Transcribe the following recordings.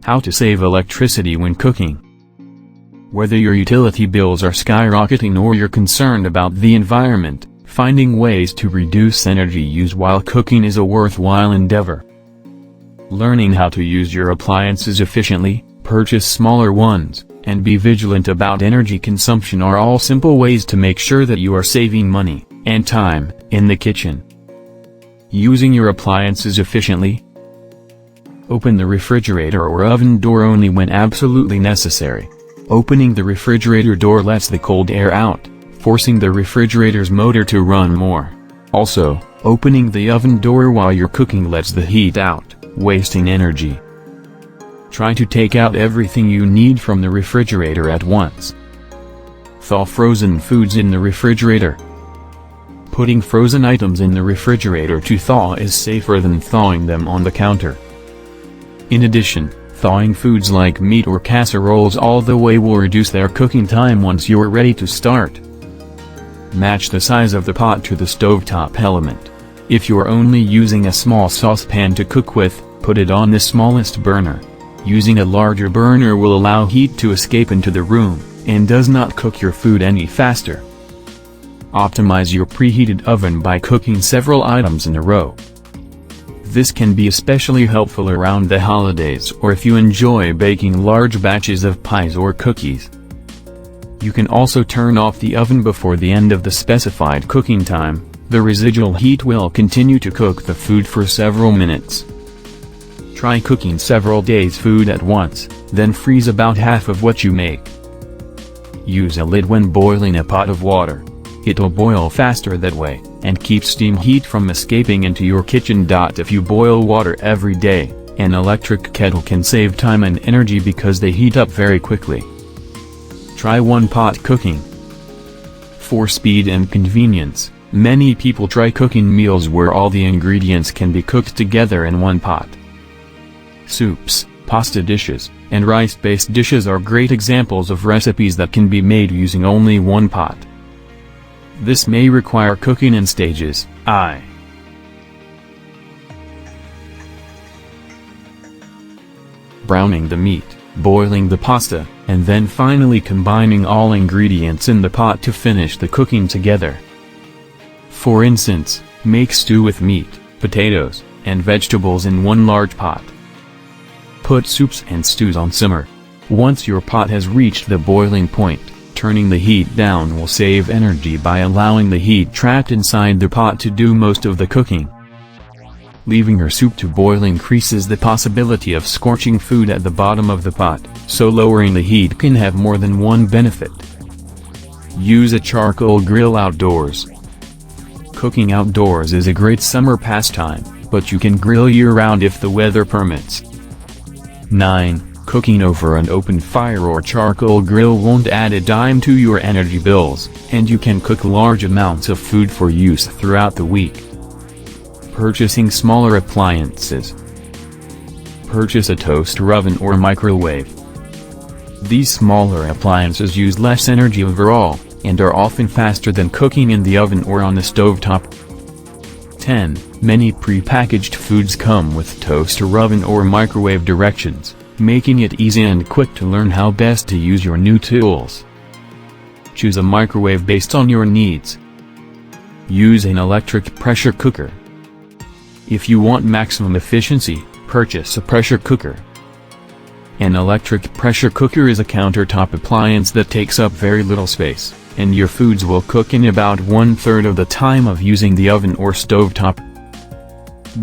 How to save electricity when cooking. Whether your utility bills are skyrocketing or you're concerned about the environment, finding ways to reduce energy use while cooking is a worthwhile endeavor. Learning how to use your appliances efficiently, purchase smaller ones, and be vigilant about energy consumption are all simple ways to make sure that you are saving money and time in the kitchen. Using your appliances efficiently. Open the refrigerator or oven door only when absolutely necessary. Opening the refrigerator door lets the cold air out, forcing the refrigerator's motor to run more. Also, opening the oven door while you're cooking lets the heat out, wasting energy. Try to take out everything you need from the refrigerator at once. Thaw frozen foods in the refrigerator. Putting frozen items in the refrigerator to thaw is safer than thawing them on the counter. In addition, thawing foods like meat or casseroles all the way will reduce their cooking time once you're ready to start. Match the size of the pot to the stovetop element. If you're only using a small saucepan to cook with, put it on the smallest burner. Using a larger burner will allow heat to escape into the room, and does not cook your food any faster. Optimize your preheated oven by cooking several items in a row. This can be especially helpful around the holidays or if you enjoy baking large batches of pies or cookies. You can also turn off the oven before the end of the specified cooking time. The residual heat will continue to cook the food for several minutes. Try cooking several days' food at once, then freeze about half of what you make. Use a lid when boiling a pot of water. It'll boil faster that way, and keep steam heat from escaping into your kitchen. If you boil water every day, an electric kettle can save time and energy because they heat up very quickly. Try one-pot cooking. For speed and convenience, many people try cooking meals where all the ingredients can be cooked together in one pot. Soups, pasta dishes, and rice-based dishes are great examples of recipes that can be made using only one pot. This may require cooking in stages, browning the meat, boiling the pasta, and then finally combining all ingredients in the pot to finish the cooking together. For instance, make stew with meat, potatoes, and vegetables in one large pot. Put soups and stews on simmer. Once your pot has reached the boiling point, turning the heat down will save energy by allowing the heat trapped inside the pot to do most of the cooking. Leaving your soup to boil increases the possibility of scorching food at the bottom of the pot, so lowering the heat can have more than one benefit. Use a charcoal grill outdoors. Cooking outdoors is a great summer pastime, but you can grill year-round if the weather permits. 9. Cooking over an open fire or charcoal grill won't add a dime to your energy bills, and you can cook large amounts of food for use throughout the week. Purchasing smaller appliances. Purchase a toaster oven or microwave. These smaller appliances use less energy overall, and are often faster than cooking in the oven or on the stovetop. 10. Many pre-packaged foods come with toaster oven or microwave directions, making it easy and quick to learn how best to use your new tools. Choose a microwave based on your needs. Use an electric pressure cooker. If you want maximum efficiency, purchase a pressure cooker. An electric pressure cooker is a countertop appliance that takes up very little space, and your foods will cook in about 1/3 of the time of using the oven or stovetop.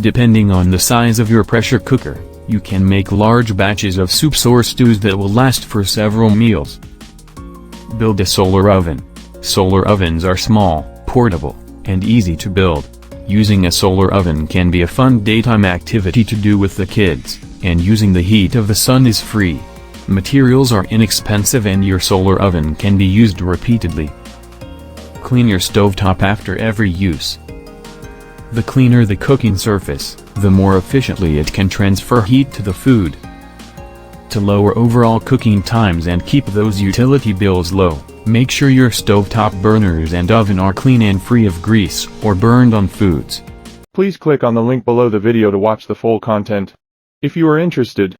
Depending on the size of your pressure cooker, you can make large batches of soups or stews that will last for several meals. Build a solar oven. Solar ovens are small, portable, and easy to build. Using a solar oven can be a fun daytime activity to do with the kids, and using the heat of the sun is free. Materials are inexpensive and your solar oven can be used repeatedly. Clean your stovetop after every use. The cleaner the cooking surface, the more efficiently it can transfer heat to the food. To lower overall cooking times and keep those utility bills low, make sure your stovetop burners and oven are clean and free of grease or burned on foods. Please click on the link below the video to watch the full content. If you are interested,